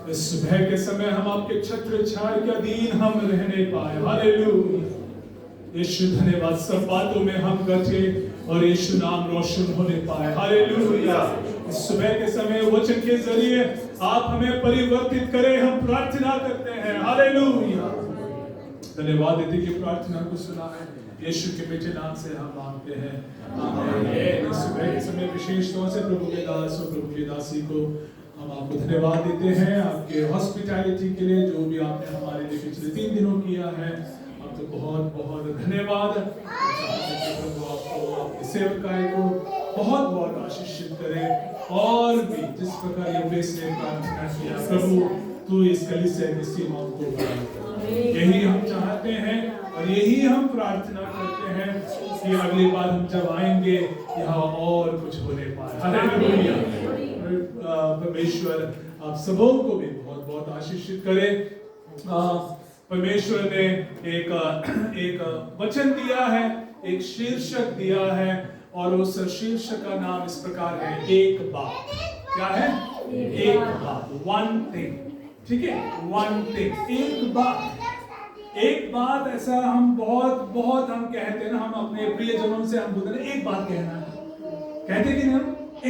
इस सुबह के समय हम आपके छत्र छाया के अधीन हम रहने पाए। हालेलुया। यीशु धन्यवाद, सब बातों में हम गठे और यीशु नाम रोशन होने पाए। हालेलुया। इस सुबह के समय वचन के जरिए आप हमें परिवर्तित करें, हम प्रार्थना करते हैं। हालेलुया। धन्यवाद देते कि प्रार्थना को सुना है, यीशु के मीठे नाम से हम मांगते हैं, आमीन। इस सुबह के समय विशेष तौर से प्रभु के दास और प्रभु की दासी को हम आपको धन्यवाद देते हैं आपके हॉस्पिटैलिटी के लिए, जो भी आपने हमारे लिए पिछले 3 दिनों किया है। आपको बहुत बहुत धन्यवाद। प्रभु आपको, आपके सेवकाई को बहुत बहुत आशीषित करे, और भी जिस प्रकार यहोवा ने प्रार्थना किया, प्रभु तू इस कलीसिया की सीमाओं को बढ़ा। यही हम चाहते हैं और यही हम प्रार्थना करते हैं कि अगली बार हम जब आएंगे यहाँ और कुछ होने पाए। हालेलुया। परमेश्वर आप सबों को भी बहुत बहुत आशीषित करे। परमेश्वर ने एक वचन दिया है, एक शीर्षक दिया है, और उस शीर्षक का नाम इस प्रकार है, एक बात। क्या है? एक बात, वन थिंग। ठीक है, वन थिंग, एक बात। एक बात, ऐसा हम बहुत हम कहते हैं ना, हम अपने प्रियजनों से हम बोलते हैं एक बात कहना है, कहते कि नहीं,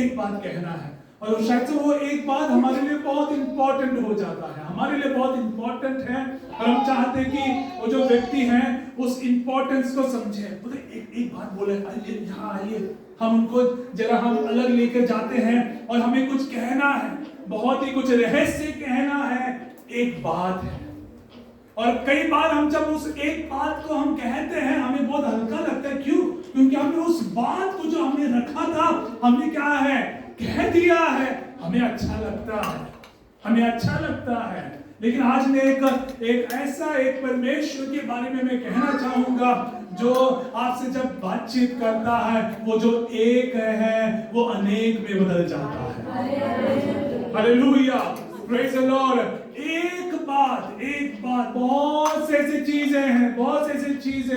एक बात कहना है, और शायद से वो एक बात हमारे लिए बहुत इंपॉर्टेंट हो जाता है, हमारे लिए बहुत इंपॉर्टेंट है, और हम चाहते हैं कि वो जो व्यक्ति हैं उस इंपॉर्टेंस को समझे। बोले एक बात बोले, यहाँ आइए, हम उनको जरा हम अलग लेकर जाते हैं और हमें कुछ कहना है, बहुत ही कुछ रहस्य कहना है, एक बात है। और कई बार हम जब उस एक बात को हम कहते हैं, हमें बहुत हल्का लगता है। क्यों? क्योंकि हमने उस बात को जो हमने रखा था, हमने क्या है, कह दिया है, हमें अच्छा लगता है, हमें अच्छा लगता है। लेकिन आज मैं एक ऐसा एक परमेश्वर के बारे में मैं कहना चाहूंगा, जो आपसे जब बातचीत करता है, वो जो एक है वो अनेक में बदल जाता है। Hallelujah, praise the Lord. एक बात, बहुत से ऐसी चीजें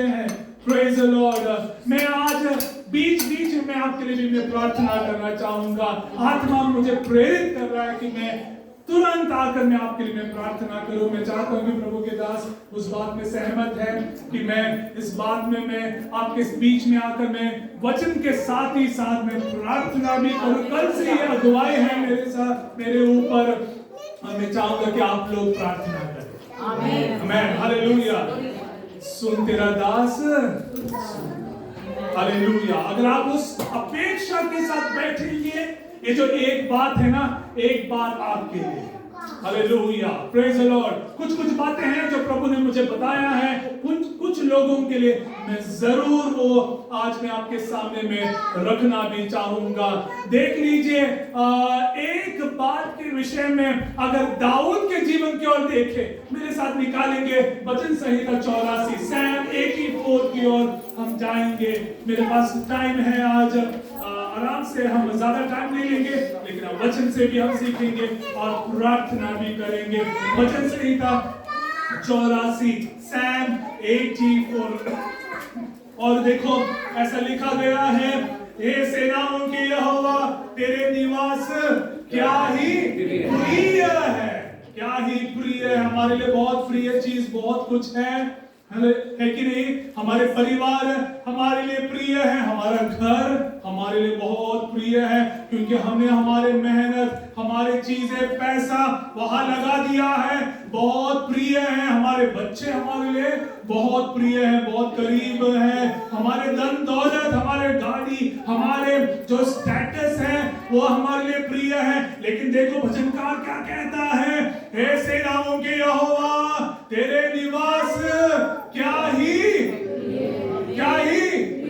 हैं, प्रेज द लॉर्ड। मैं आज बीच में आपके लिए भी मैं प्रार्थना करना चाहूंगा। आत्मा मुझे प्रेरित कर रहा है कि मैं तुरंत आकर मैं आपके लिए मैं प्रार्थना करूं। मैं चाहता हूं कि प्रभु के दास उस बात में सहमत है कि मैं इस बात में मैं आपके बीच में आकर मैं वचन के साथ ही साथ मैं प्रार्थना भी करूं। कल से ये अगुवाई है मेरे साथ, मेरे ऊपर, और मैं चाहूंगा कि आप लोग प्रार्थना करें। आमीन, आमीन, हालेलुया। सुन तेरा दास, हालेलुया। अगर आप उस अपेक्षा के साथ बैठेंगे, ये जो एक बात है ना, एक बात आपके लिए, हालेलुया, प्रेज द लॉर्ड। कुछ बातें हैं जो प्रभु ने मुझे बताया है, कुछ लोगों के लिए मैं जरूर वो आज मैं आपके सामने में रखना भी चाहूंगा। देख लीजिए, एक बात के विषय में अगर दाऊद के जीवन की ओर देखें, मेरे साथ निकालेंगे वचन संहिता 84, सैम 84 की ओर हम जाएंगे। मेरे पास टाइम है आज, आराम से हम ज्यादा टाइम नहीं लेंगे, लेकिन वचन से भी हम सीखेंगे और प्रार्थना भी करेंगे। वचन संहिता 84, सैम 84, और देखो ऐसा लिखा गया है, हे सेनाओं के यहोवा, तेरे निवास क्या ही प्रिय है, क्या ही प्रिय है। हमारे लिए बहुत प्रिय चीज बहुत कुछ है कि नहीं? हमारे परिवार हमारे लिए प्रिय है, हमारा घर हमारे लिए बहुत प्रिय है, क्योंकि हमने हमारे मेहनत, हमारे चीजें, पैसा वहां लगा दिया है, बहुत प्रिय है। हमारे बच्चे हमारे लिए बहुत प्रिय है, बहुत करीब है। हमारे धन दौलत, हमारे गाड़ी, हमारे जो स्टेटस है वो हमारे लिए प्रिय है। लेकिन देखो भजनकार क्या कहता है, हे सेनाओं के यहोवा, तेरे निवास क्या ही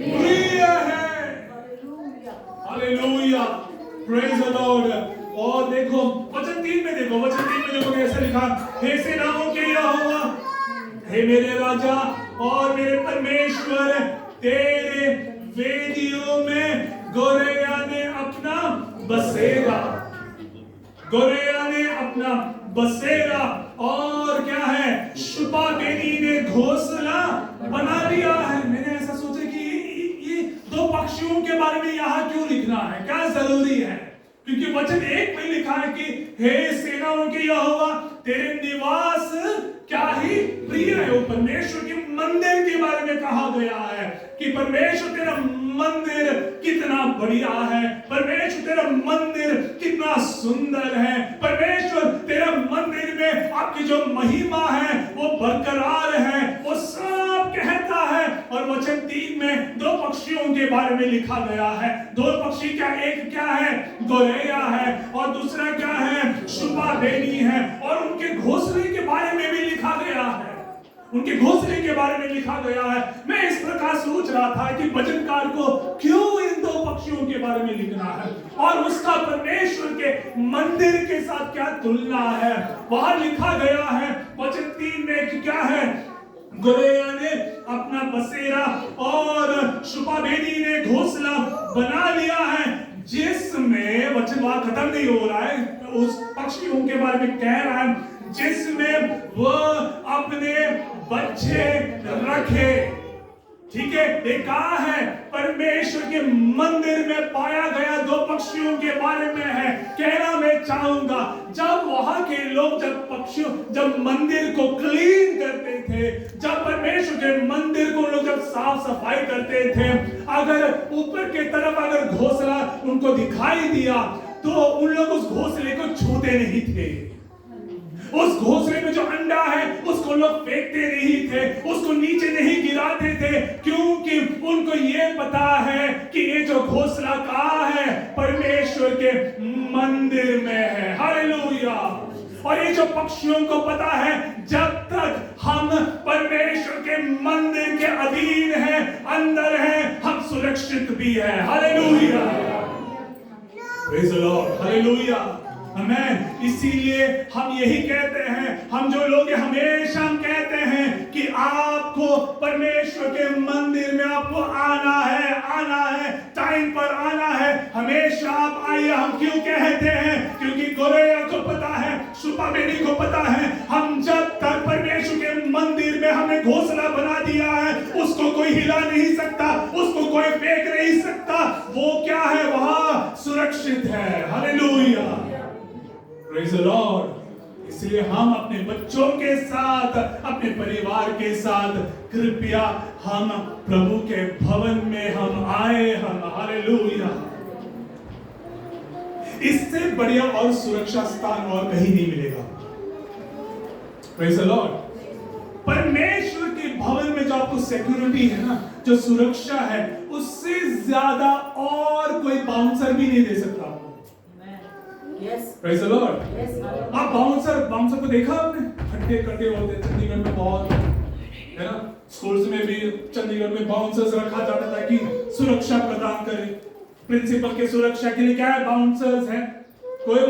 प्रिय है। Hallelujah, praise the Lord. और देखो वचन 3 में देखो कैसे लिखा, हे सेनाओं के यहोवा, हे मेरे राजा और मेरे परमेश्वर, तेरे वेदियों में गोरेया ने अपना बसेरा, और क्या है, शुपा बेनी ने घोंसला बना लिया है। मैंने ऐसा सोचा कि ये 2 पक्षियों के बारे में यहाँ क्यों लिखना है, क्या जरूरी है? क्योंकि वचन 1 में लिखा है कि हे सेनाओं के यहोवा तेरे निवास क्या ही प्रिय है। वो परमेश्वर के मंदिर के बारे में कहा गया है कि परमेश्वर तेरा मंदिर कितना बढ़िया है, परमेश्वर तेरा मंदिर कितना सुंदर है, परमेश्वर तेरा मंदिर में आपकी जो महिमा है वो बरकरार है, वो सब कहता है। और वचन 3 में 2 पक्षियों के बारे में लिखा गया है। 2 पक्षी क्या, एक क्या है, गोरैया है, और दूसरा क्या है, शुपा बेनी है। और उनके घोंसले के बारे में भी लिखा गया है, उनके घोंसले के बारे में लिखा गया है। मैं इस प्रकार सोच रहा था कि वचनकार को क्यों इन 2 पक्षियों के बारे में लिखना है और उसका परमेश्वर के मंदिर के साथ क्या तुलना है। वहां लिखा गया है वचन 3 में कि क्या है, गोरैया ने अपना बसेरा और शुपाबेनी ने घोंसला बना लिया है, जिसमें वचन वहां खत्म नहीं हो रहा है, उस पक्षियों के बारे में कह रहा है जिसमें वह अपने बच्चे रखे। ठीक है, ये कहा है परमेश्वर के मंदिर में पाया गया 2 पक्षियों के बारे में है। कहना मैं चाहूंगा जब वहां के लोग जब मंदिर को क्लीन करते थे, जब परमेश्वर के मंदिर को लोग जब साफ सफाई करते थे, अगर ऊपर के तरफ अगर घोंसला उनको दिखाई दिया तो उन लोग उस घोंसले को छूते नहीं थे। उस घोंसले में जो अंडा है उसको लोग फेंकते नहीं थे, उसको नीचे नहीं गिराते थे, क्योंकि उनको ये पता है कि ये जो घोंसला कहाँ है, परमेश्वर के मंदिर में है। हालेलुया। और ये जो पक्षियों को पता है जब तक हम परमेश्वर के मंदिर के अधीन हैं, अंदर हैं, हम सुरक्षित भी हैं। Hallelujah, praise the Lord, hallelujah, amen. इसीलिए हम यही कहते हैं, हम जो लोग हमेशा हम कहते हैं कि आपको परमेश्वर के मंदिर में आपको आना है, टाइम पर आना है, हमेशा आप आइए। हम क्यों कहते हैं? क्योंकि गोरैया को पता है, शुपाबेनी को पता है, हम जब तक परमेश्वर के मंदिर में हमने घोंसला बना दिया है, उसको कोई हिला नहीं सकता, उसको कोई फेंक नहीं सकता। वो क्या है, वहां सुरक्षित है। Hallelujah, praise the Lord. इसलिए हम अपने बच्चों के साथ, अपने परिवार के साथ कृपया हम प्रभु के भवन में हम आए, हम हालेलुया। इससे बढ़िया और सुरक्षा स्थान और कहीं नहीं मिलेगा। Praise the Lord. परमेश्वर के भवन में जो आपको सिक्योरिटी है ना, जो सुरक्षा है, उससे ज्यादा और कोई बाउंसर भी नहीं दे सकता आपको। Praise the Lord. आप बाउंसर को देखा आपने? खट्टे खट्टे होते, चंडीगढ़ में बहुत है ना, स्कूल्स में भी चंडीगढ़ में बाउंसर्स रखा जाता था कि सुरक्षा प्रदान करे। प्रिंसिपल के सुरक्षा के लिए क्या है, बाउंसर्स है। कोई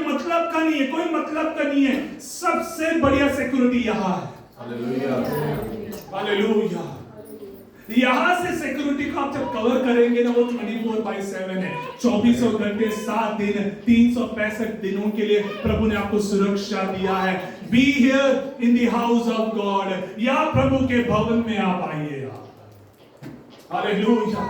मतलब का नहीं है, कोई मतलब का नहीं है। सबसे बढ़िया सिक्योरिटी यहाँ है। Hallelujah, hallelujah. यहां से सिक्योरिटी को आप जब कवर करेंगे ना, वो 24/7 है, 24 घंटे 7 दिन 365 दिनों के लिए प्रभु ने आपको सुरक्षा दिया है। Be here in the house of God, या प्रभु के भवन में आप आइए। Hallelujah,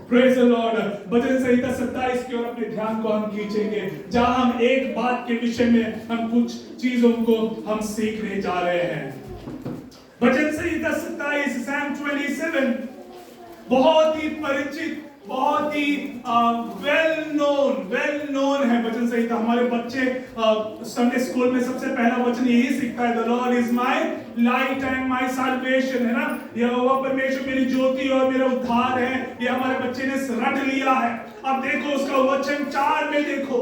praise the Lord. भजन संहिता 27 की ओर अपने ध्यान को हम खींचेंगे, जहां हम एक बात के विषय में हम कुछ चीजों को हम सीखने जा रहे हैं। भजन संहिता 27, Psalm 27, बहुत ही परिचित, बहुत ही वेल नोन है भजन संहिता। हमारे बच्चे संडे स्कूल में सबसे पहला वचन यही सीखता है, the lord is my light and my salvation, है ना। यहोवा परमेश्वर मेरी ज्योति और मेरा उद्धार है। ये हमारे बच्चे ने रट लिया है। अब देखो उसका वचन 4 में देखो,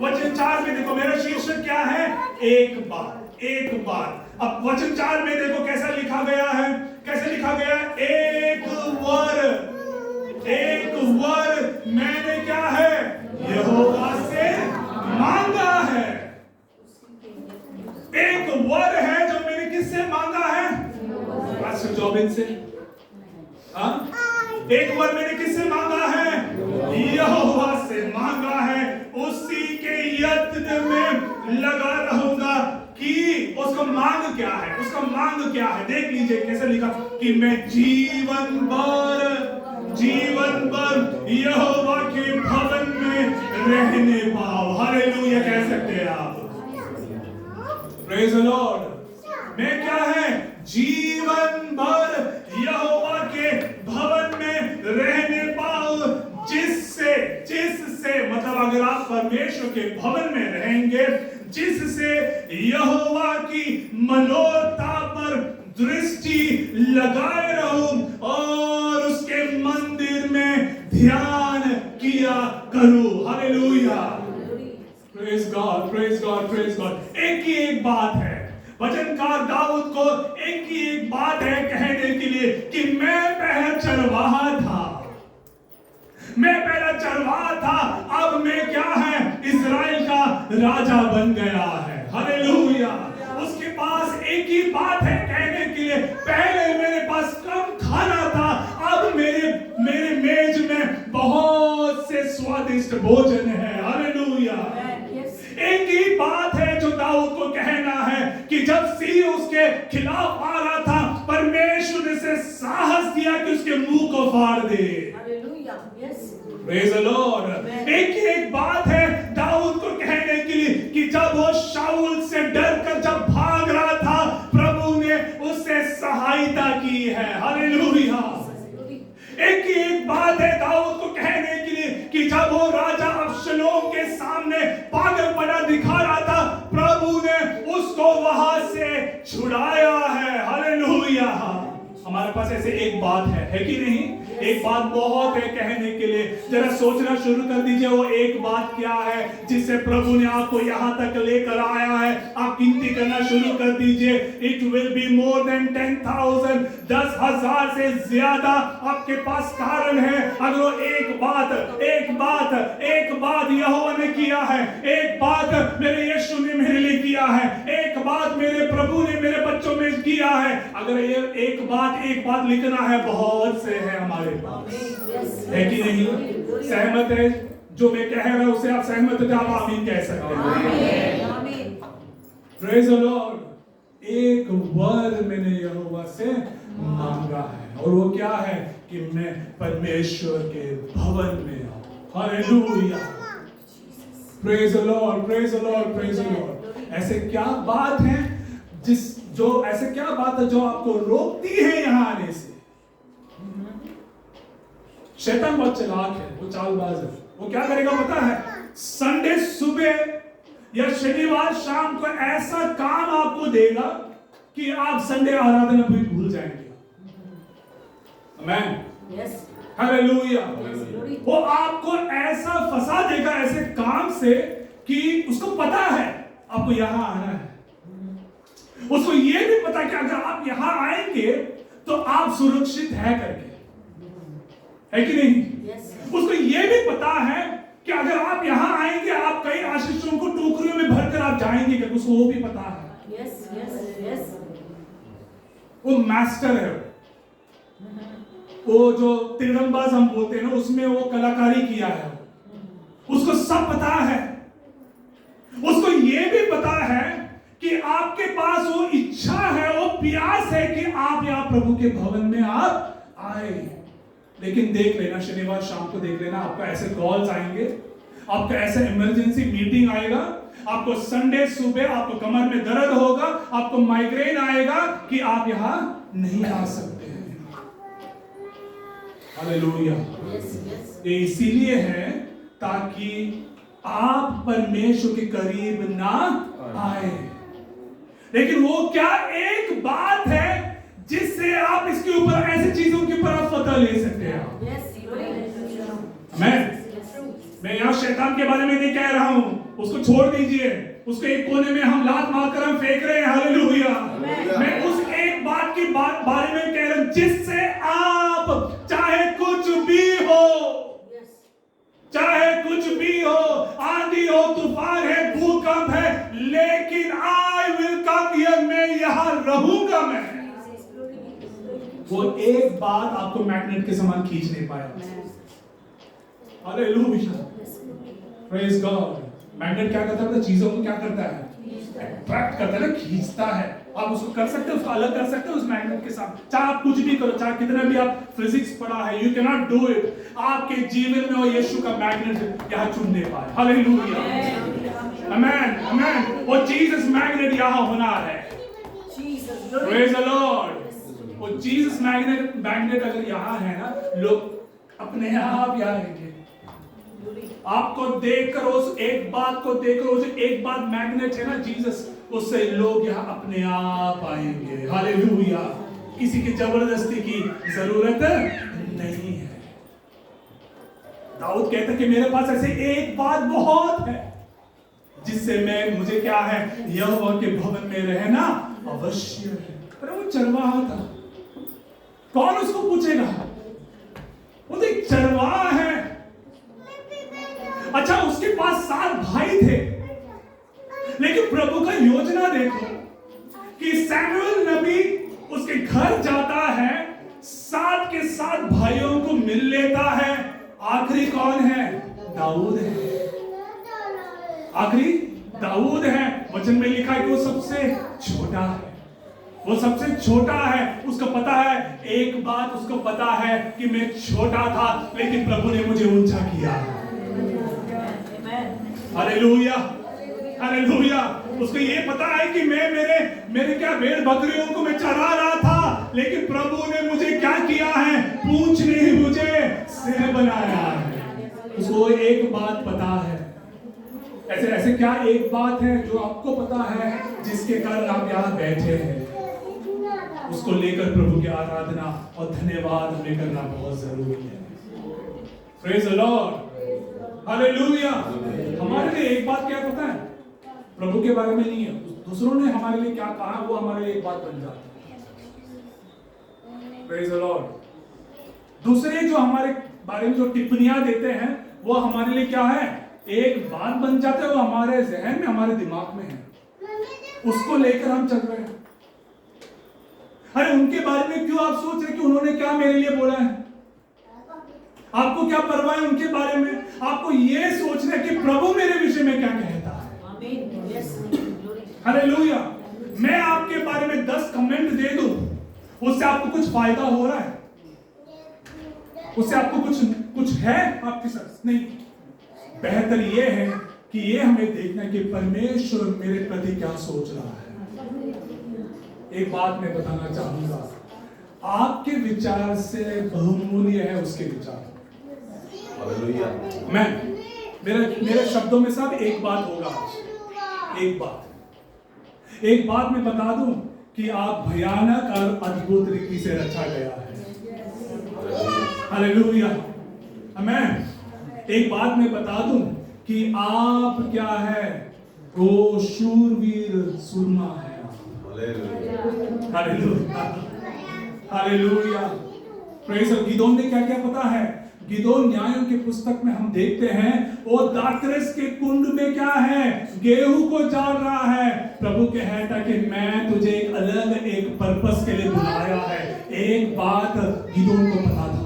वचन 4 में देखो, मेरा शीर्षक क्या है, एक बार, एक बार। अब वचन 4 में देखो कैसा लिखा गया है, कैसे लिखा गया है, एक वर मैंने क्या है, यहोवा से मांगा है। एक वर है जो मैंने किससे मांगा है, पास्टर जॉबिन से। एक वर मैंने किससे मांगा है, यहोवा से मांगा है, उसी के यत्न में लगा रहूंगा। कि उसका मांग क्या है, उसका मांग क्या है, देख लीजिए कैसे लिखा, कि मैं जीवन भर यहोवा के भवन में रहने पाओ। हालेलुया कह सकते हैं आप। Praise the Lord. मैं क्या है? जीवन भर यहोवा के भवन में रहने पाओ, जिससे मतलब अगर आप परमेश्वर के भवन में रहेंगे, जिससे यहोवा की मनोरथा पर दृष्टि लगाए रहो और उसके मंदिर में ध्यान किया करो। Hallelujah. Praise God, praise God, praise God. एक ही एक बात है, वचनकार दाऊद को एक ही एक बात है कहने के लिए कि मैं पहला चरवाहा था, मैं पहला चरवाहा था, अब मैं क्या है? इजराइल का राजा बन गया है। हालेलुया। उसके पास एक ही बात है कहने के लिए, पहले मेरे पास कम खाना था, अब मेरे मेज में बहुत से स्वादिष्ट भोजन है। हालेलुया। एक ही बात है जो दाऊद को कहना है कि जब सिंह उसके खिलाफ आ रहा था, परमेश्वर ने से साहस दिया कि उसके मुंह को फाड़ दे। Praise the Lord. एक बात है दाऊद को कहने के लिए कि जब वो शाऊल से डरकर जब भाग रहा था, प्रभु ने उससे सहायता की है। हालेलुया। एक बात है दाऊद को कहने के लिए कि जब वो राजा अब्शलोम के सामने पागलपना दिखा रहा था, प्रभु ने उसको वहां से छुड़ाया है। हालेलुया। हमारे पास ऐसे एक बात है कि नहीं? एक बात बहुत है कहने के लिए। जरा सोचना शुरू कर दीजिए, वो एक बात क्या है जिससे प्रभु ने आपको यहाँ तक लेकर आया है। आप गिनती करना शुरू कर दीजिए। It will be more than 10,000, 10,000 से ज्यादा आपके पास कारण है। अगर वो एक बात यहोवा ने किया है, एक बात मेरे यीशु ने मेरे लिए किया है, एक बात मेरे प्रभु ने मेरे बच्चों में किया है, अगर ये एक बात लिखना है, बहुत से है हमारे पास, है कि नहीं? सहमत है जो मैं कह रहा हूं उससे? आप सहमत है? आप आमीन कह सकते हैं। Praise the Lord. एक वर मैंने यहोवा से मांगा है, और वो क्या है? कि मैं परमेश्वर के भवन में आऊं। Hallelujah. Praise the Lord, praise the Lord, praise the Lord. ऐसे क्या बात है ऐसे क्या बात है जो आपको रोकती है यहां आने से? शैतान बहुत चालाक है, वो चालबाज है। वो क्या करेगा पता है? संडे सुबह या शनिवार शाम को ऐसा काम आपको देगा कि आप संडे आराधना भी भूल जाएंगे। आमेन। यस। हालेलुया। वो आपको ऐसा फंसा देगा ऐसे काम से कि उसको पता है आपको यहां आना है। उसको ये भी पता कि अगर आप यहां आएंगे तो आप सुरक्षित है करके, है कि नहीं? उसको ये भी पता है कि अगर आप यहां आएंगे आप कई आशीषों को टोकरियों में भरकर आप जाएंगे, कि उसको वो भी पता है। वो मास्टर है। वो जो तिरंबाज हम बोलते हैं ना, उसमें वो कलाकारी किया है, उसको सब पता है। उसको ये भी पता है कि आपके पास वो इच्छा है, वो प्यास है कि आप यहाँ प्रभु के भवन में आप आए। लेकिन देख लेना, शनिवार शाम को देख लेना, आपका ऐसे कॉल्स आएंगे, आपका ऐसा इमरजेंसी मीटिंग आएगा, आपको संडे सुबह आपको कमर में दर्द होगा, आपको माइग्रेन आएगा कि आप यहाँ नहीं आ सकते हैं। हालेलुया। ये इसीलिए है ताकि आप परमेश्वर के करीब ना आए। लेकिन वो क्या एक बात है जिससे आप इसके ऊपर ऐसी चीजों के ऊपर आप फतह ले सकते हैं। मैं यहाँ शैतान के बारे में नहीं कह रहा हूं, उसको छोड़ दीजिए, उसको एक कोने में हम लात मारकर हम फेंक रहे हैं। हालेलुया। मैं उस एक बात की बारे में कह रहा हूं जिससे आप चाहे कुछ भी हो, चाहे कुछ भी हो, आंधी हो, तूफान है, भूकंप है, लेकिन आई विल कम हियर, मैं यहां रहूंगा। मैं वो एक बात आपको मैग्नेट के समान खींच नहीं पाया। हालेलुया। Praise God. मैग्नेट क्या करता है? चीजों को क्या करता है? अट्रैक्ट करता है ना, खींचता है। आप उसको कर सकते हो, उसको अलग कर सकते हो उस मैग्नेट के साथ। चाहे आप कुछ भी करो, चाहे कितना भी आप फिजिक्स पढ़ा है, you can not do it आपके जीवन में वो यीशु का मैग्नेट यहाँ चुन नहीं पाए। हालेलुया, आमेन, आमेन। वो जीसस मैग्नेट यहाँ होना है। Praise the Lord. वो जीसस मैग्नेट अगर यहाँ है ना, लोग अपने आप यहाँ आएंगे। आपको देखकर, उस एक बात को देखकर, उस एक बात मैग्नेट है ना जीसस, उससे लोग यहाँ अपने आप आएंगे। हालेलुया। किसी की जबरदस्ती की जरूरत नहीं है। दाऊद कहता है कि मेरे पास ऐसे एक बात बहुत है जिससे मुझे क्या है, यहोवा के भवन में रहना अवश्य है। अरे वो चरवाहा था, कौन उसको पूछेगा? वो तो एक चरवाहा है। अच्छा, उसके पास 7 भाई थे, लेकिन प्रभु का योजना देखो कि सैमुएल नबी उसके घर जाता है, 7 के 7 भाइयों को मिल लेता है। आखिरी कौन है? दाऊद है। आखिरी दाऊद है। वचन में लिखा है कि वो सबसे छोटा है, वो सबसे छोटा है। उसको पता है, एक बात उसको पता है कि मैं छोटा था, लेकिन प्रभु ने मुझे ऊंचा किया। Hallelujah, hallelujah. उसको ये पता है कि मैं मेरे क्या भेड़ बकरियों को मैं चरा रहा था, लेकिन प्रभु ने मुझे क्या किया है? पूंछ नहीं, मुझे सिर बनाया है। उसको एक बात पता है। ऐसे ऐसे क्या एक बात है जो आपको पता है, जिसके कारण आप यहाँ बैठे हैं? उसको लेकर प्रभु की आराधना और धन्यवाद हमें करना बहुत जरूरी है। Praise the Lord, hallelujah. हमारे लिए एक बात क्या पता है? प्रभु के बारे में नहीं है, दूसरों ने हमारे लिए क्या कहा वो हमारे लिए एक बात बन जाती है। Praise the Lord. दूसरे जो हमारे बारे में जो टिप्पणियां देते हैं वो हमारे लिए क्या है? एक बात बन जाते हैं, वो हमारे जहन में, हमारे दिमाग में है, उसको लेकर हम चल रहे हैं। अरे उनके बारे में क्यों आप सोच रहे कि उन्होंने क्या मेरे लिए बोला है? आपको क्या परवाह है उनके बारे में? आपको ये सोचना है कि प्रभु मेरे विषय में क्या कहता है। हालेलुया। मैं आपके बारे में 10 कमेंट दे दूं, उससे आपको कुछ फायदा हो रहा है? उससे आपको कुछ है आपके साथ? नहीं। बेहतर ये है कि ये हमें देखना है कि परमेश्वर मेरे प्रति क्या सोच रहा है। एक बात मैं बताना चाहूंगा, आपके विचार से बहुमूल्य है उसके विचार। मैं मेरे शब्दों में सब एक बात होगा आज। एक बात मैं बता दूं कि आप भयानक और अद्भुत रीति से रचा गया है। हालेलुया, आमेन। एक बात मैं बता दूं कि आप क्या है? वो शूरवीर सुरमा है। Hallelujah, hallelujah. Praise the Lord. Gideon ने क्या क्या पता है? गिदोन न्यायों के पुस्तक में हम देखते हैं, वो दाखरस के कुंड में क्या है? गेहूं को डाल रहा है। प्रभु कहता कि मैं तुझे एक अलग एक पर्पस के लिए बुलाया है। एक बात गिदोन को पता था,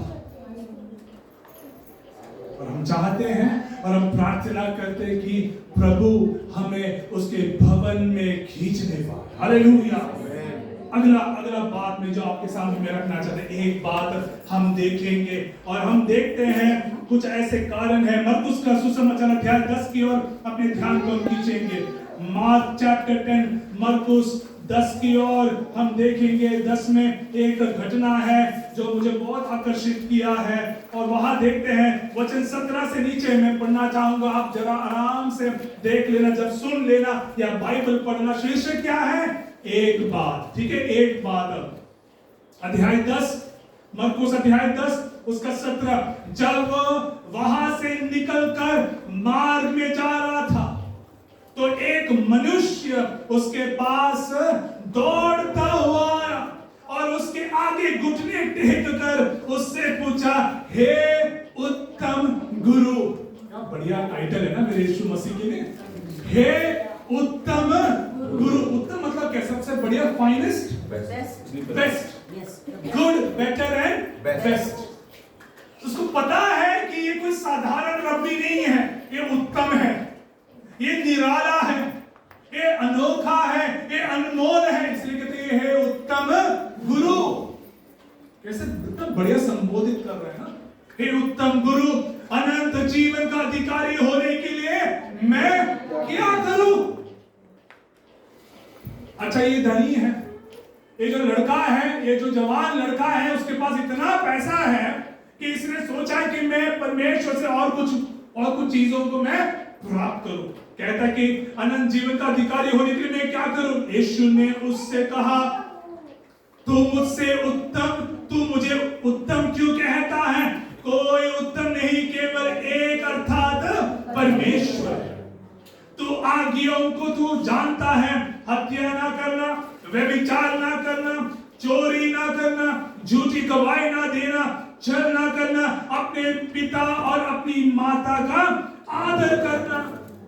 और हम चाहते हैं और हम प्रार्थना करते हैं कि प्रभु हमें उसके भवन में खींचने पाए। हालेलुया। अगला बात में जो आपके सामने में रखना चाहते हैं, एक बात हम देखेंगे और हम देखते हैं कुछ ऐसे कारण है। मरकुस का सुसमाचार अध्याय 10 की ओर अपने ध्यान को खींचेंगे। मार्क चैप्टर 10, मरकुस 10 की ओर हम देखेंगे। 10 में एक घटना है जो मुझे बहुत आकर्षित किया है, और वहां देखते हैं वचन 17 से नीचे मैं पढ़ना चाहूंगा। आप जरा आराम से देख लेना, जब सुन लेना या बाइबल पढ़ना। शीर्षक क्या है? एक बात। ठीक है, एक बात। अध्याय 10, मरकुस अध्याय 10 उसका 17। जब वहां से निकलकर मार्ग में जा रहा था तो एक मनुष्य उसके पास दौड़ता हुआ आया और उसके आगे घुटने टेक कर उससे पूछा, हे उत्तम गुरु। क्या बढ़िया टाइटल है ना मेरे यीशु मसीह के लिए, हे उत्तम गुरु। उत्तम मतलब क्या? सबसे बढ़िया, finest, best, good, better and best. उसको पता है कि ये कोई साधारण रब्बी नहीं है, ये उत्तम है, ये निराला है, ये अनोखा है, ये अनमोल है, इसलिए कहते हैं हे उत्तम गुरु। कैसे कितना बढ़िया संबोधित कर रहे हैं ना, हे उत्तम गुरु, अनंत जीवन का अधिकारी होने के लिए मैं क्या करूं? अच्छा, ये धनी है, ये जो लड़का है, ये जो जवान लड़का है, उसके पास इतना पैसा है कि इसने सोचा कि मैं परमेश्वर से और कुछ चीजों को मैं प्राप्त करूं। कहता कि अनंत जीवन का अधिकारी होने के लिए मैं क्या करूं? यीशु ने उससे कहा, तू मुझे उत्तम क्यों कहता है? कोई उत्तम नहीं, केवल एक, अर्थात परमेश्वर। तू आज्ञाओं को तू जानता है, हत्या ना करना, व्यभिचार ना करना, चोरी ना करना, झूठी गवाही ना देना, छल ना करना, अपने पिता और अपनी माता का आदर करना।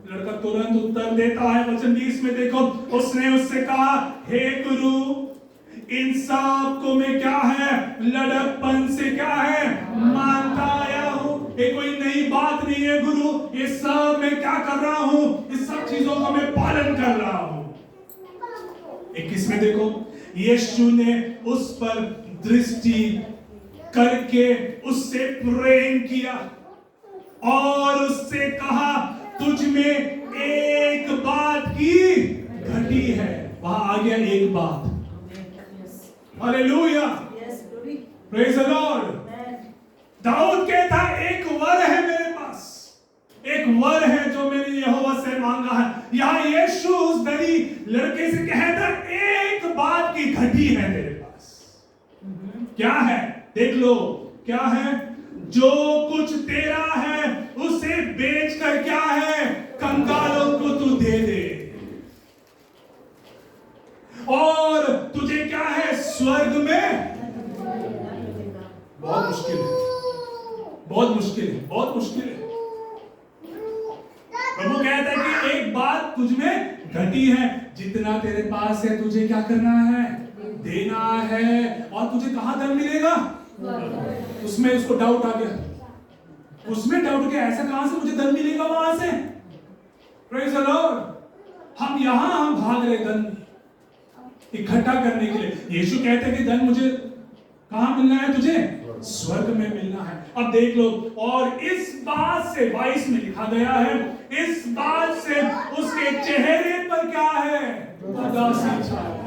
लड़का तुरंत उत्तर देता है, वचन 20 में देखो, उसने उससे कहा, हे गुरु, इन सब को मैं क्या है, लड़कपन से क्या है, मानता आया हूं। ये कोई नई बात नहीं है गुरु, ये सब मैं क्या कर रहा हूं, इस सब चीजों का मैं पालन कर रहा हूं। 21 में देखो, यीशु ने उस पर दृष्टि करके उससे प्रेम किया और उससे कहा, तुझ में एक बात की घटी है। वहां आ गया एक बात। Hallelujah, praise the lord. दाऊद कहता, एक वर है मेरे पास, एक वर है जो मैंने यहोवा से मांगा है। यहाँ यीशु उस धनी लड़के से कहता, एक बात की घटी है मेरे पास। क्या है? देख लो, क्या है? जो कुछ तेरा है उसे बेचकर क्या है, कंगालों को तू दे दे, और तुझे क्या है, स्वर्ग में। बहुत मुश्किल है, बहुत मुश्किल है, बहुत मुश्किल है। प्रभु कहता है कि एक बात तुझ में घटी है, जितना तेरे पास है तुझे क्या करना है, देना है, और तुझे कहां धन मिलेगा? उसमें उसको डाउट आ गया, उसमें डाउट गया, ऐसा कहां से मुझे धन मिलेगा वहां से? Praise the lord. हम भाग रहे धन इकट्ठा करने के लिए। यीशु कहते हैं कि धन मुझे कहां मिलना है, तुझे स्वर्ग में मिलना है। अब देख लो, और इस बात से 22 में लिखा गया है, इस बात से उसके चेहरे पर क्या है, उदासी छाई।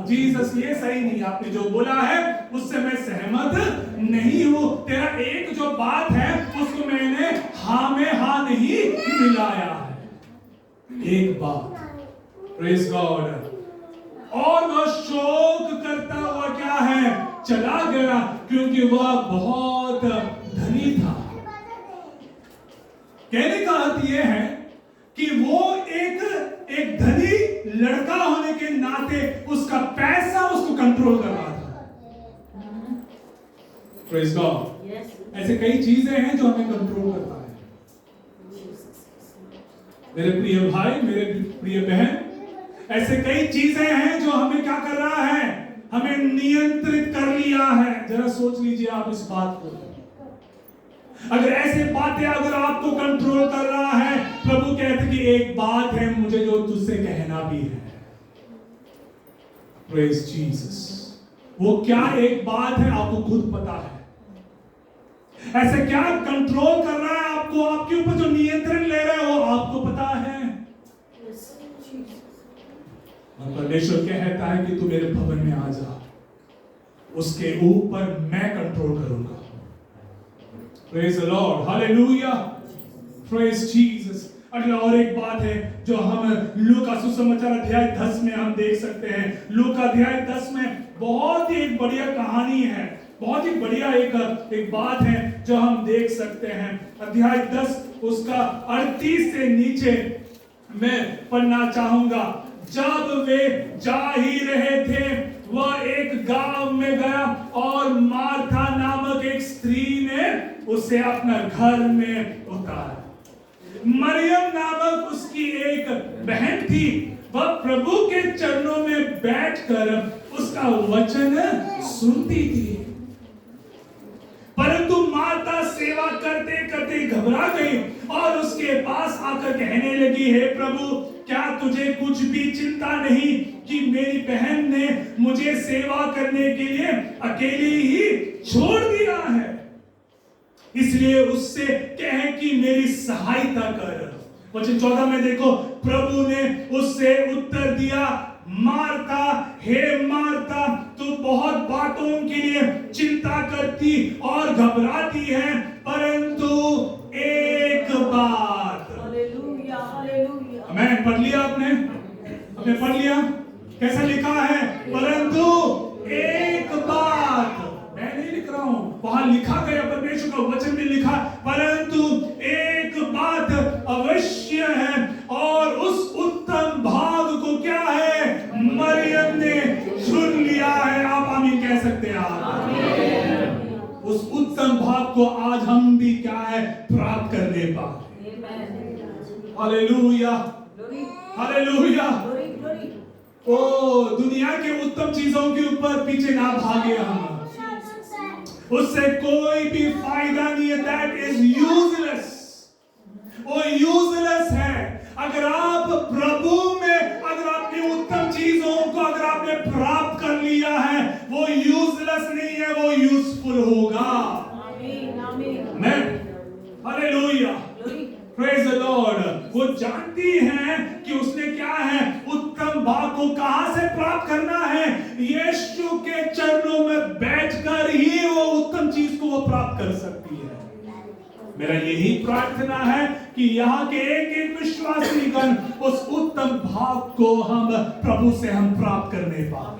जीसस, ये सही नहीं, आपने जो बोला है उससे मैं सहमत नहीं हूं। तेरा एक जो बात है उसको मैंने हाँ में हाँ नहीं मिलाया है। एक बात, प्रेज गॉड। और वह शोक करता हुआ क्या है, चला गया, क्योंकि वह बहुत धनी था। कहने का अर्थ यह है कि वो एक धनी लड़का होने के नाते उसका पैसा उसको कंट्रोल कर रहा था। Praise God. ऐसे कई चीजें हैं जो हमें कंट्रोल करता है। मेरे प्रिय भाई, मेरे प्रिय बहन, ऐसे कई चीजें हैं जो हमें क्या कर रहा है, हमें नियंत्रित कर लिया है। जरा सोच लीजिए आप इस बात को। अगर ऐसे बातें अगर आपको कंट्रोल कर रहा है, प्रभु कहते कि एक बात है मुझे जो तुझसे कहना भी है। Praise Jesus. वो क्या एक बात है आपको खुद पता है। ऐसे क्या कंट्रोल कर रहा है आपको, आपके ऊपर जो नियंत्रण ले रहा है वो आपको पता है। परमेश्वर कहता है कि तू मेरे भवन में आ जा, उसके ऊपर मैं कंट्रोल करूंगा। Praise the Lord, hallelujah, praise Jesus. अगला और एक बात है जो हम लूका सुसमाचार अध्याय 10 में हम देख सकते हैं। लूका अध्याय 10 में बहुत ही एक बढ़िया कहानी है, बहुत ही बढ़िया एक बात है जो हम देख सकते हैं। अध्याय 10 उसका 38 से नीचे मैं पढ़ना चाहूंगा। जब वे जा ही रहे थे, वह एक गांव में गया और मार्था नामक एक स्त्री ने उसे अपना घर में उतारा। मरियम नामक उसकी एक बहन थी, वह प्रभु के चरणों में बैठकर उसका वचन सुनती थी। परंतु माता सेवा करते करते घबरा गई और उसके पास आकर कहने लगी, हे प्रभु, क्या तुझे कुछ भी चिंता नहीं कि मेरी बहन ने मुझे सेवा करने के लिए अकेली ही छोड़ दिया है? इसलिए उससे कह कि मेरी सहायता कर। वचन 14 में देखो, प्रभु ने उससे उत्तर दिया, मार्ता, हे मार्ता, तू बहुत बातों के लिए चिंता करती और घबराती है, परंतु एक बात। Hallelujah, hallelujah. मैं पढ़ लिया, आपने पढ़ लिया? कैसा लिखा है? परंतु एक बात। मैं नहीं लिख रहा हूं, वहां लिखा गया, परमेश्वर का वचन में लिखा, परंतु एक बात अवश्य है, और उस उत्तम भाग को क्या है? मरियम ने चुन लिया है। आप आमीन कह सकते हैं? आप उस उत्तम भाग को आज हम भी क्या है? प्राप्त करने पाए। Hallelujah, hallelujah. ओ दुनिया के उत्तम चीजों के ऊपर पीछे ना भागे हम, उससे कोई भी फायदा नहीं है। दैट इज यूजलेस, वो यूजलेस है। अगर आप प्रभु में, अगर आपने उत्तम चीजों को अगर आपने प्राप्त कर लिया है, वो यूजलेस नहीं है, वो यूजफुल होगा। आमीन, आमीन। मैं हालेलुया, प्रेज द लॉर्ड। वो जानती हैं कि उसने क्या है? उत्तम भाग को कहां से प्राप्त करना है? यीशु के चरणों में बैठकर ही वो उत्तम चीज को वो प्राप्त कर सकती है। मेरा यही प्रार्थना है कि यहाँ के एक एक विश्वासीगण उस उत्तम भाग को हम प्रभु से हम प्राप्त करने पाए।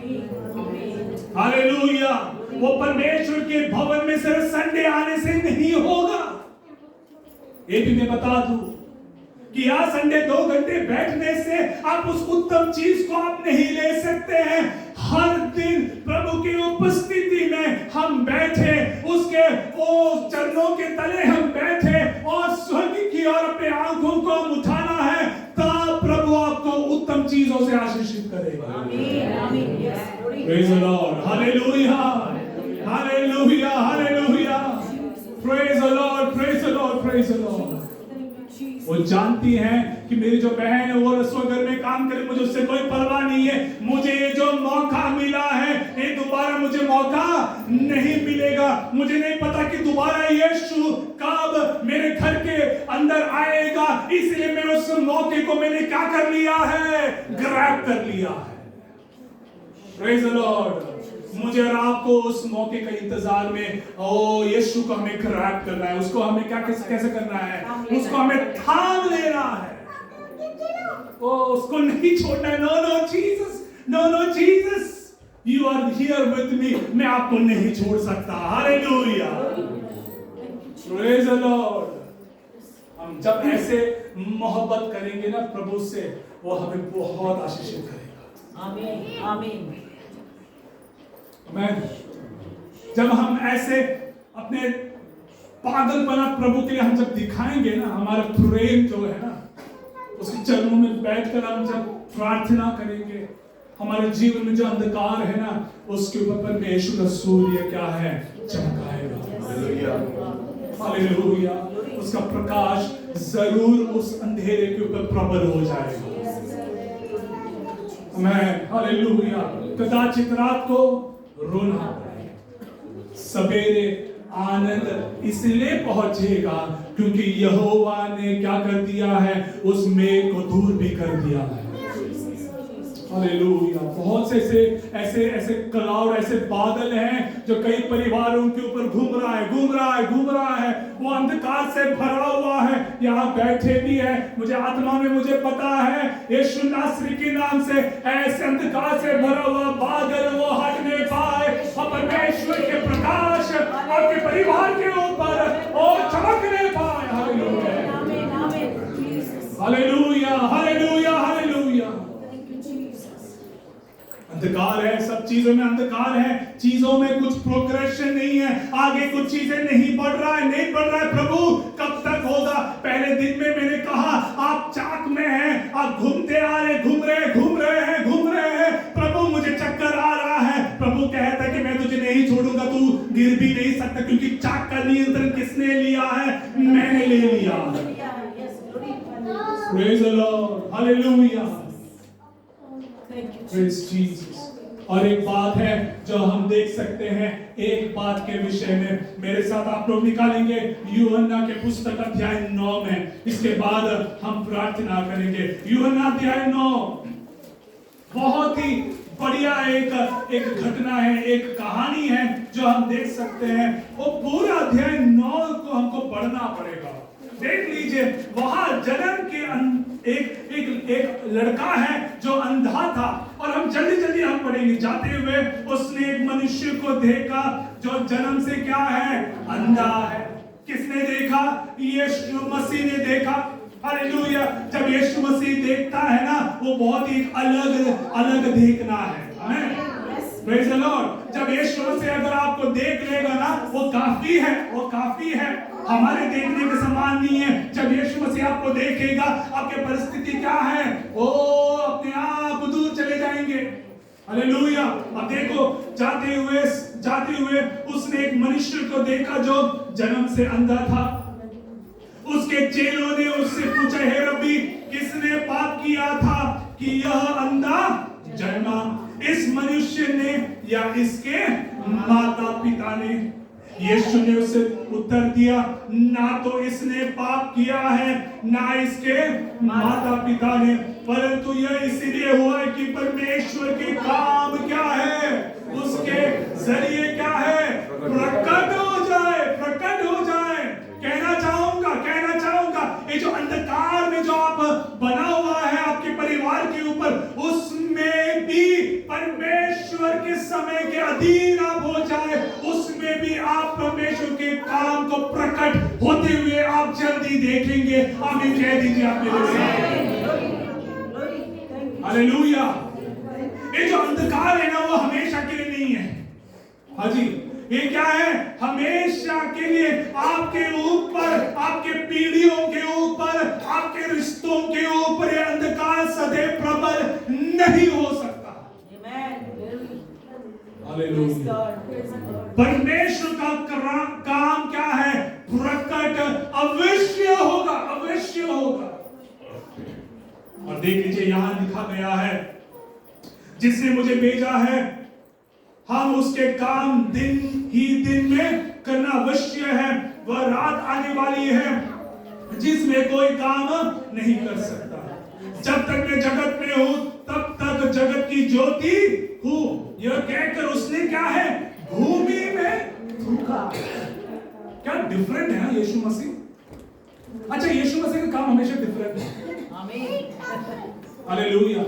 हालेलुया। वो परमेश्वर के भवन में सिर्फ संडे आने से नहीं होगा। ये भी मैं बता दूं कि यहाँ संडे 2 घंटे बैठने से आप उस उत्तम चीज को आप नहीं ले सकते हैं। हर दिन प्रभु की उपस्थिति में हम बैठे, उसके वो चरणों के तले हम बैठे और स्वर्ग की ओर अपने आंखों को उठाना है, तब प्रभु आपको उत्तम चीजों से आशीषित करेगा। आमीन, आमीन। Praise the Lord, hallelujah, hallelujah, hallelujah. Praise the Lord, praise the Lord, praise the Lord. वो जानती हैं कि मेरी जो बहन है वो रसोई घर में काम करे, मुझे उससे कोई परवाह नहीं है। मुझे जो मौका मिला है, ये दोबारा मुझे मौका नहीं मिलेगा। मुझे नहीं पता कि दोबारा यीशु कब मेरे घर के अंदर आएगा, इसलिए मैं उस मौके को मैंने क्या कर लिया है? ग्रैब कर लिया है। Praise the Lord. मुझे और आपको उस मौके का इंतजार में, ओ यीशु को हमें ग्रैब करना है, उसको हमें क्या कैसे करना है? उसको हमें थाम लेना है, ओ उसको नहीं छोड़ना है। No no Jesus, no no Jesus, you are here with me, मैं आपको नहीं छोड़ सकता। Hallelujah, praise the lord. हम जब ऐसे मोहब्बत करेंगे ना प्रभु से, वो हमें बहुत आशीषित करेगा। आमीन, आमीन। जब हम ऐसे अपने पागलपना प्रभु के लिए हम जब दिखाएंगे ना, हमारा प्रेम जो है ना, उसके चरणों में बैठकर हम जब प्रार्थना करेंगे, हमारे जीवन में जो अंधकार है ना, उसके ऊपर परमेश्वर का सूर्य क्या है? चमकाएगा। हालेलुया। उसका प्रकाश जरूर उस अंधेरे के ऊपर प्रबल हो जाएगा। मैं हालेलुया। कदाचित रात को रोना, सवेरे आनंद इसलिए पहुंचेगा क्योंकि यहोवा ने क्या कर दिया है? उस मेघ को दूर भी कर दिया है। हालेलुया। बहुत से ऐसे क्लाउड, ऐसे बादल हैं जो कई परिवारों के ऊपर घूम रहा है। वो अंधकार से भरा हुआ है। यहाँ बैठे भी है, मुझे आत्मा में मुझे पता है, यीशु नासरी के नाम से ऐसे अंधकार से भरा हुआ बादल वो हट नहीं पाए, और परमेश्वर के प्रकाश आपके परिवार के ऊपर और चमकने पाए। Hallelujah, hallelujah, hallelujah, hallelujah. अंधकार है, सब चीजों में अंधकार है, चीजों में कुछ प्रोग्रेशन नहीं है, आगे कुछ चीजें नहीं बढ़ रहा है। प्रभु कब तक होगा? पहले दिन में मैंने कहा आप चाक में हैं, आप घूमते आ रहे, घूम रहे हैं। प्रभु मुझे चक्कर आ रहा है। प्रभु कहता है कि मैं तुझे नहीं छोड़ूंगा, तू गिर भी नहीं सकता, क्योंकि चाक का नियंत्रण किसने लिया है? मैंने ले लिया। Hallelujah, Thank you, praise Jesus. और एक बात है जो हम देख सकते हैं, एक बात के विषय में मेरे साथ आप लोग निकालेंगे यूहन्ना के पुस्तक अध्याय 9 में। इसके बाद हम प्रार्थना करेंगे। यूहन्ना अध्याय 9 बहुत ही बढ़िया एक घटना है, एक कहानी है जो हम देख सकते हैं। वो पूरा अध्याय 9 को हमको पढ़ना पड़ेगा। देख लीजिए, वहां जन्म के एक लड़का है जो अंधा था, और हम जल्दी हम पढ़ेंगे। जाते हुए उसने एक मनुष्य को देखा जो जन्म से क्या है, अंधा है। किसने देखा? यीशु मसीह ने देखा। हालेलुया। जब यीशु मसीह देखता है ना, वो बहुत ही अलग देखना है। आमीन। Praise the Lord. जब यीशु मसीह अगर आपको देख लेगा ना, वो काफी है, वो काफी है। हमारे देखने के समान नहीं है। जब यीशु मसीह आपको देखेगा, आपके परिस्थिति क्या है, वो अपने आप दूर चले जाएंगे। हालेलुया। अब देखो, जाते हुए उसने एक मनुष्य को देखा जो जन्म से अंधा था। उसके चेलों ने उससे पूछा, हे रब्बी, किसने पाप किया था कि यह अंधा जन्मा, इस मनुष्य ने या इसके माता पिता ने? यीशु ने उसे उत्तर दिया, ना तो इसने पाप किया है, ना इसके माता पिता ने, परंतु यह इसलिए हुआ है कि परमेश्वर के काम क्या है, उसके जरिए क्या है, प्रकट हो जाए। कहना चाहूंगा ये जो अंधकार में जो आप बना हुआ है आपके परिवार के ऊपर, उसमें भी परमेश्वर के समय के अधीन आप हो जाए, उसमें भी आप परमेश्वर के काम को प्रकट होते हुए आप जल्दी देखेंगे। आमीन कह दीजिए आप मेरे साथ। हालेलुया। ये जो अंधकार है ना, वो हमेशा के लिए नहीं है। हाँ जी, ये क्या है? हमेशा के लिए आपके ऊपर, आपके पीढ़ियों के ऊपर, आपके रिश्तों के ऊपर ये अंधकार सदैव प्रबल नहीं हो सकता। हालेलुया। परमेश्वर का काम क्या है? प्रकट अवश्य होगा। और देख लीजिए, यहां लिखा गया है, जिसने मुझे भेजा है, हम उसके काम दिन में करना अवश्य है। वह रात आने वाली है जिसमें कोई काम नहीं कर सकता। जब तक मैं जगत में हूं, तब तक जगत की ज्योति हूं। यह कहकर उसने क्या है? भूमि में थूका। क्या डिफरेंट है ना यीशु मसीह। अच्छा, यीशु मसीह का काम हमेशा डिफरेंट है। आमीन। हालेलुया।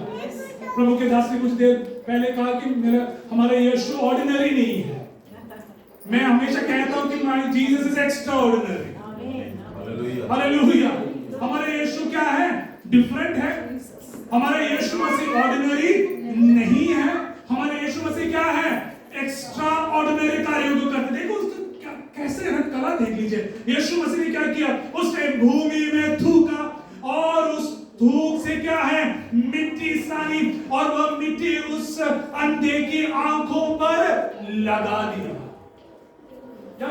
प्रभु के दास ने कुछ देर पहले कहा कि हमारा यीशु ऑर्डिनरी नहीं है। मैं हमेशा कहता हूं कि my Jesus is extra ordinary. Hallelujah. हमारा यीशु क्या है? डिफरेंट है। हमारा यीशु मसीह ऑर्डिनरी नहीं है। हमारा यीशु मसीह क्या है? एक्स्ट्रा ऑर्डिनरी कार्यों को करते। देखो उसका कैसे है, कला देख लीजिए। यीशु मसीह ने क्या किया? उसने भूमि में थूका, और उस धूप से क्या है? मिट्टी सानी, और वह मिट्टी उस अंधे की आंखों पर लगा दिया। क्या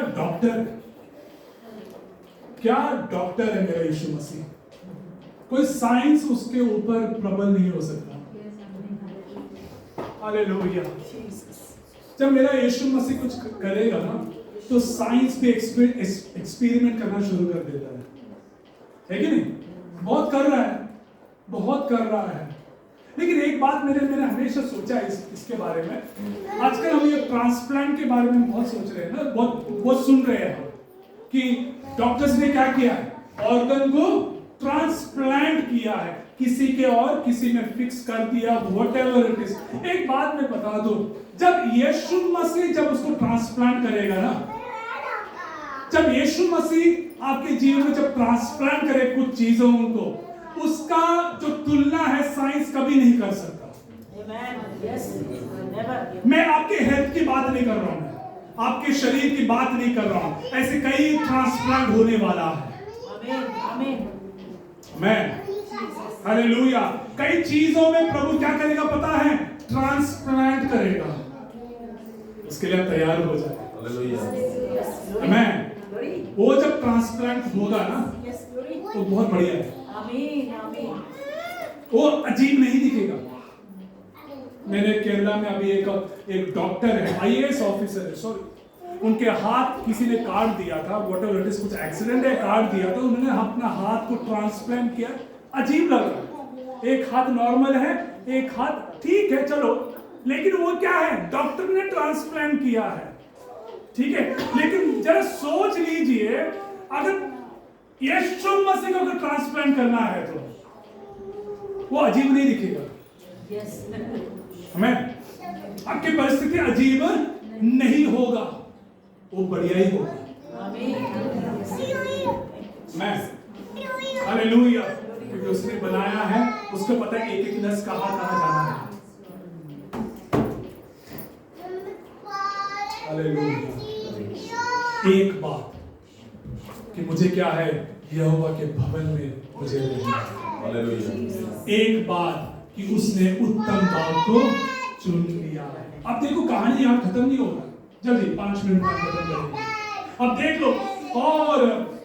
डॉक्टर है मेरा यीशु मसीह। कोई साइंस उसके ऊपर प्रबल नहीं हो सकता। हालेलुया। जब मेरा यीशु मसीह कुछ करेगा ना, तो साइंस पे एक्सपेरिमेंट करना शुरू कर देता है कि नहीं? बहुत कर रहा है। लेकिन एक बात मैंने हमेशा सोचा है इसके बारे में। आजकल हम ये ट्रांसप्लांट के बारे में बहुत सोच रहे हैं ना, बहुत सुन रहे हैं कि डॉक्टर्स ने क्या किया है? ऑर्गन को ट्रांसप्लांट किया है, किसी के और किसी में फिक्स कर दिया, व्हाटएवर इट इज। एक बात मैं बता दूं, जब यीशु मसीह जब उसको ट्रांसप्लांट करेगा ना, जब यीशु मसीह आपके जीवन में जब ट्रांसप्लांट करे कुछ चीजों को, उसका जो तुलना है साइंस कभी नहीं कर सकता। मैं आपके हेल्थ की बात नहीं कर रहा हूं, आपके शरीर की बात नहीं कर रहा हूं। ऐसे कई ट्रांसप्लांट होने वाला है। आमीन। हालेलुया। कई चीजों में प्रभु क्या करेगा पता है? ट्रांसप्लांट करेगा। उसके लिए आप तैयार हो जाए। हालेलुया। आमीन। वो जब ट्रांसप्लांट होगा ना, तो बहुत बढ़िया है। वो अजीब नहीं दिखेगा। मैंने केरला में अभी एक डॉक्टर है, आईएएस ऑफिसर है, सॉरी, उनके हाथ किसी ने काट दिया था, व्हाटएवर इट इज, कुछ एक्सीडेंट है, काट दिया था, उन्होंने अपना हाथ को ट्रांसप्लांट किया। अजीब लग रहा है, एक हाथ नॉर्मल है, एक हाथ ठीक है, चलो, लेकिन वो क्या है, डॉक्टर ने ट्रांसप्लांट किया है, ठीक है। लेकिन जरा सोच लीजिए, अगर यीशु मसीह को अगर ट्रांसप्लांट करना है तो वो अजीब नहीं दिखेगा। हमें आपकी परिस्थिति अजीब नहीं होगा, वो बढ़िया ही होगा। मैं हालेलुया, क्योंकि उसने बनाया है, उसको पता है एक एक नस कहाँ जाना है। हालेलुया। एक बात कि मुझे क्या है, यहोवा के भवन में मुझे रहना है। हालेलुया। एक बात कि उसने उत्तम बात को चुन लिया है। अब देखो, कहानी यहाँ खत्म नहीं होगा, जल्दी 5 मिनट में खत्म करेंगे। अब देख लो, और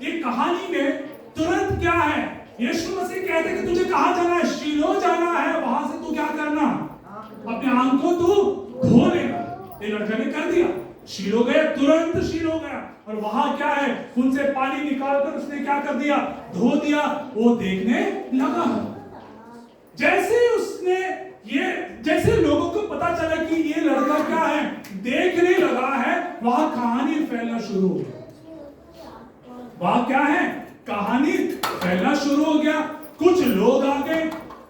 ये कहानी में तुरंत क्या है, यीशु मसीह कहते हैं कि तुझे कहाँ जाना है, शीलो जाना है, वहां से तू क्या करना, अपने आंख को तू धो लेना। ये लड़का ने कर दिया, शीलो गया, तुरंत शीलो गया, और वहां क्या है, उनसे पानी निकालकर उसने क्या कर दिया, धो दिया, वो देखने लगा। जैसे लोगों को पता चला कि ये लड़का क्या है, देखने लगा है, वहां कहानी फैलना शुरू हो गया। वहां क्या है, कहानी फैलना शुरू हो गया। कुछ लोग आ गए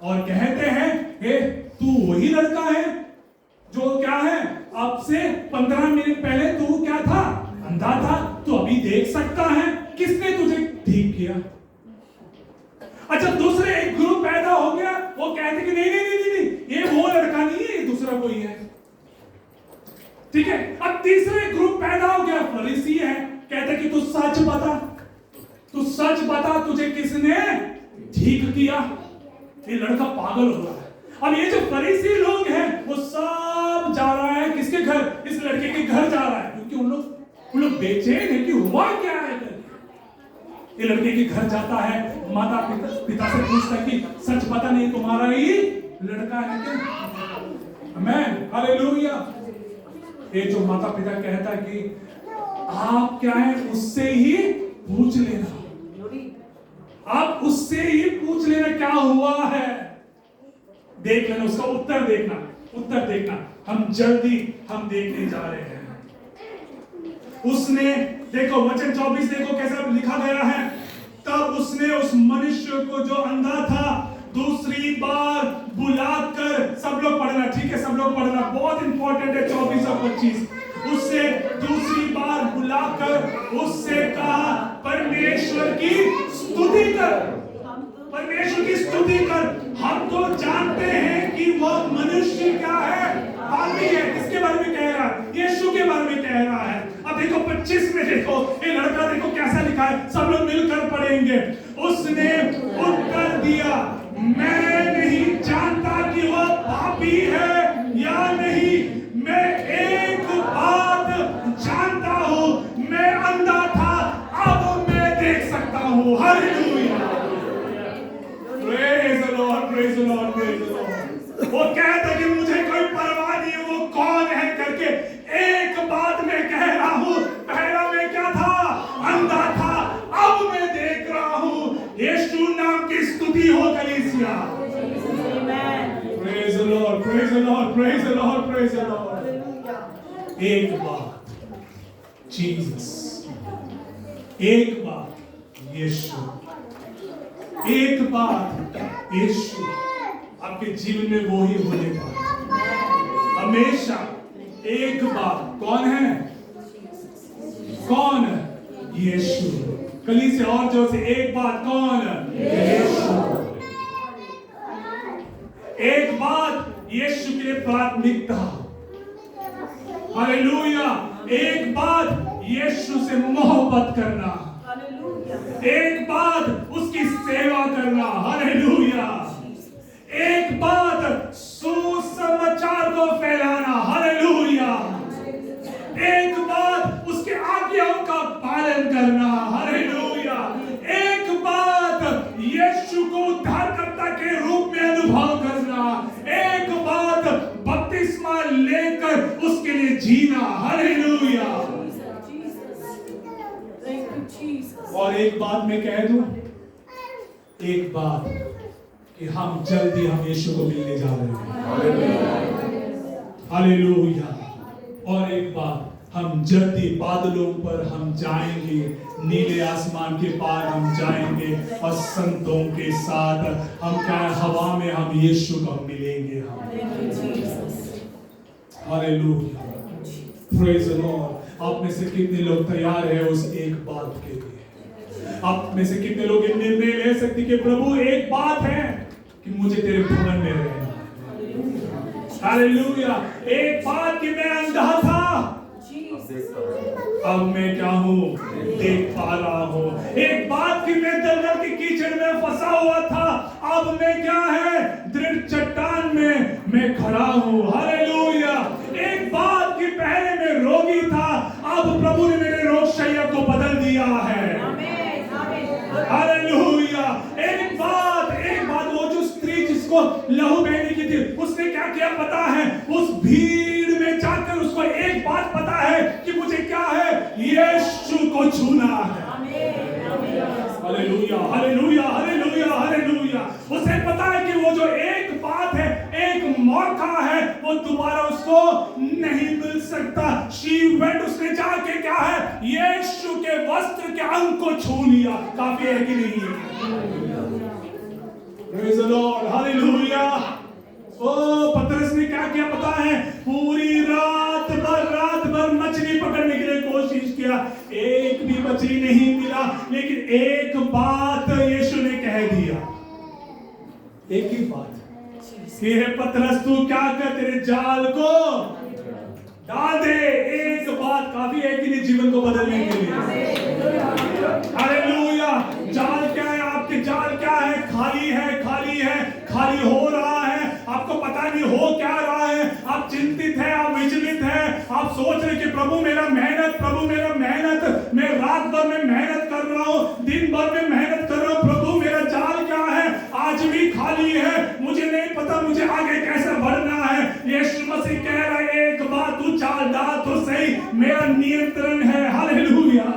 और कहते हैं, हे तू वही लड़का है जो क्या है, अब से 15 मिनट पहले तू क्या था, अंधा था, तू अभी देख सकता है, किसने तुझे ठीक किया। अच्छा, दूसरे एक ग्रुप पैदा हो गया, वो कहते कि नहीं, ये वो लड़का नहीं है, ये दूसरा कोई है, ठीक है। अब तीसरे ग्रुप पैदा हो गया, फरीसी है, कहते कि तू सच बता, तुझे किसने ठीक किया। ये लड़का पागल हो रहा है। अब ये जो फरीसी लोग हैं, वो सब जा रहा है किसके घर, इस लड़के के घर जा रहा है, क्योंकि उन लोग बेचैन है कि हुआ क्या है। ये लड़के के घर जाता है, माता पिता से पूछता है कि सच पता नहीं तुम्हारा ही लड़का है क्या। आमेन, हालेलुया। ये जो माता पिता कहता है कि आप क्या है, उससे ही पूछ लेना, आप उससे ही पूछ लेना क्या हुआ है, देख लेना, उसका उत्तर देखना। हम देखने जा रहे हैं। उसने देखो, वचन 24 देखो कैसा लिखा गया है, तब उसने उस मनुष्य को जो अंधा था दूसरी बार बुलाकर, सब लोग पढ़ना, ठीक है, सब लोग पढ़ना, बहुत इंपॉर्टेंट है 24 और 25। उससे दूसरी बार बुलाकर उससे कहा, परमेश्वर की स्तुति कर, हम तो जानते हैं कि वह मनुष्य क्या है, पापी है। किसके बारे में कह रहा है, यीशु के बारे में कह रहा है। अब देखो 25 में देखो, ये लड़का देखो कैसा लिखा है, सब लोग मिलकर पढ़ेंगे। उसने उत्तर दिया, मैं नहीं जानता कि वह पापी है या नहीं, मैं एक बात जानता हूं, मैं अंधा था, अब मैं देख सकता हूं। Hallelujah, praise the Lord, praise the Lord, praise the Lord. वो कहता कि मुझे कोई परवाह नहीं है वो कौन है करके, एक बात मैं कह रहा हूं, पहला मैं क्या था, अंधा था, अब मैं देख रहा हूं। यीशु नाम की स्तुति हो कलीसिया। Praise the Lord, praise the Lord, praise the Lord, praise the Lord. एक बात जीसस, एक बात यीशु, एक बात यीशु आपके जीवन में वो ही होने वाला हमेशा। एक बात, कौन है, कौन, यीशु। कलीसिया और जोर से, एक बात, कौन, यीशु। एक बात यीशु के लिए प्राथमिकता, हालेलुया। एक बात यीशु से मोहब्बत करना, एक बात उसकी सेवा करना, हालेलुया। एक बात सुसमाचार को फैलाना, हालेलुया। एक बात उसके आज्ञाओं का पालन करना, हालेलुया। एक बात यीशु को उद्धारकर्ता के रूप में कर उसके लिए जीना। हालेलुया। Thank you, Jesus. और एक बात मैं कह दूं, एक बात कि हम जल्दी हम यीशु को मिलने जा रहे हैं। हालेलुया। और एक बात, हम जल्दी बादलों पर हम जाएंगे, नीले आसमान के पार हम जाएंगे और संतों के साथ हम क्या हवा में हम यीशु को मिलेंगे। Thank you, Jesus. Hallelujah. Praise the Lord. आप में से कितने लोग तैयार हैं उस एक बात के लिए? आप में से कितने लोग ये निर्णय ले सकते कि प्रभु एक बात है कि मुझे तेरे भवन में रहना है। हालेलुया। एक बात कि मैं अंधा था, अब मैं क्या हूँ, देख पा रहा हूँ। एक बात कि मैं दलदल के कीचड़ में फंसा हुआ था, अब मैं क्या है, दृढ़ चट्टान में मैं खड़ा हूँ। हालेलुया। एक बात कि पहले मैं रोगी था, अब प्रभु ने मेरे रोग शैया को बदल दिया है। हालेलुया। एक बात वो जो स्त्री जिसको लहू बहने की थी, उसने क्या किया पता है? उस भीड़ में जाकर उसको एक बात पता है कि मुझे क्या है, यीशु को छूना है। Hallelujah, hallelujah, hallelujah, hallelujah. उसे पता है कि वो जो एक बात है, एक मौका है, वो दोबारा उसको नहीं मिल सकता। She went, उसने जाके क्या है, यीशु के वस्त्र के अंग को छू लिया। काफी है कि नहीं? Praise the Lord, hallelujah. ओ पतरस ने क्या किया पता है? पूरी रात भर मछली पकड़ने के लिए कोशिश किया, एक भी मछली नहीं मिला, लेकिन एक बात यीशु ने कह दिया, एक ही बात कि हे पतरस तू क्या कर, तेरे जाल को डाल दे। एक बात काफी है कि नहीं जीवन को बदलने के लिए। हालेलुया। जाल क्या है? आपके जाल क्या है? खाली है, खाली है, खाली हो रहा है, आपको पता नहीं हो क्या रहा है, आप चिंतित हैं, आप विचलित हैं, आप सोच रहे कि प्रभु मेरा मेहनत, प्रभु मेरा मेहनत, मैं रात भर में मेहनत कर रहा हूं, दिन भर में मेहनत कर रहा हूं, प्रभु मेरा जाल क्या है, आज भी खाली है, मुझे नहीं पता मुझे आगे कैसे बढ़ना है। यीशु मसीह कह रहा है एक बात, तू जाल डाल तो सही, मेरा नियंत्रण है। हालेलुया।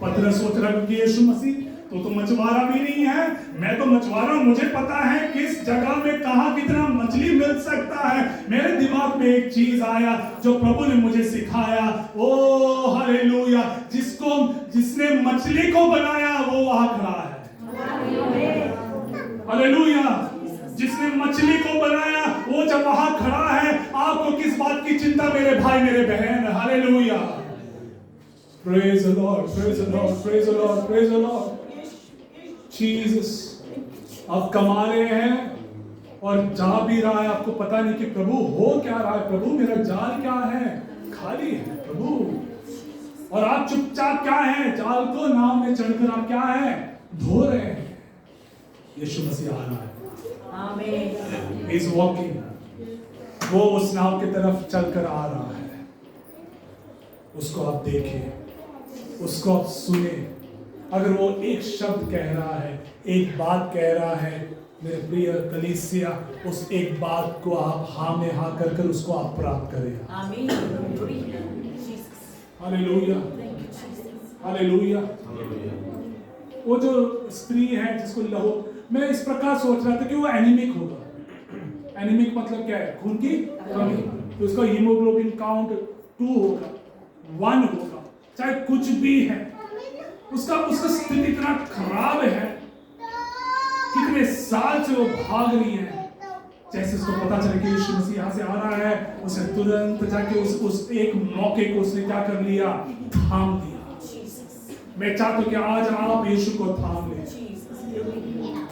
पतरस सोच रहा है कि यीशु मसीह तो मछुआरा भी नहीं है, मैं तो मछुआरा हूं, मुझे पता है किस जगह में कहां कितना मछली मिल सकता है। मेरे दिमाग में एक चीज आया जो प्रभु ने मुझे सिखाया। ओ हालेलुया। जिसने मछली को बनाया वो वहां खड़ा है। हालेलुया। जिसने मछली को बनाया वो जब वहां खड़ा है, आपको किस बात की चिंता मेरे भाई मेरे बहन? Hallelujah. Praise the Lord, praise the Lord, praise the Lord, praise the Lord. Jesus, आप कमा रहे हैं और जा भी रहा है, आपको पता नहीं कि प्रभु हो क्या रहा है, प्रभु मेरा जाल क्या है, खाली है प्रभु, और आप चुपचाप क्या है, जाल को नाव में चढ़कर आप क्या है, धो रहे हैं। यीशु मसीह आ रहा है। आमीन। He is walking. वो उस नाव की तरफ चलकर आ रहा है। उसको आप देखें, उसको आप सुने। अगर वो एक शब्द कह रहा है, एक बात कह रहा है, मेरे प्रिय कलीसिया, उस एक बात को आप हाँ में हाँ कर उसको आप प्राप्त करें। आमीन। Hallelujah, hallelujah. वो जो स्त्री है जिसको लहू, मैं इस प्रकार सोच रहा था कि वो एनीमिक होगा। एनीमिक मतलब क्या है? खून की कमी। तो उसका हीमोग्लोबिन काउंट 2 होगा, 1 होगा, चाहे कुछ भी है। उसका स्थिति इतना खराब है, कितने साल से वो भाग रही है। जैसे उसको पता चले कि यीशु मसीह यहाँ से आ रहा है, उसने तुरंत जाके उस एक मौके को उसने क्या कर लिया, थाम दिया। मैं चाहता हूं कि आज आप यीशु को थाम लें।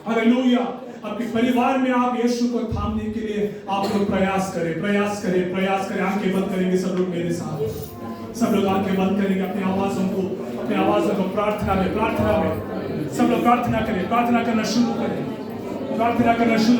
हालेलुया। आपके परिवार में आप यीशु को थामने के लिए आप लोग प्रयास करें, प्रयास करें, प्रयास करें। आंखें बंद करेंगे सब लोग मेरे साथ, सब लोग आंखें बंद करेंगे, अपनी आवाज़ों को प्रार्थना में सब लोग प्रार्थना करें, प्रार्थना करना शुरू करें, प्रार्थना करना शुरू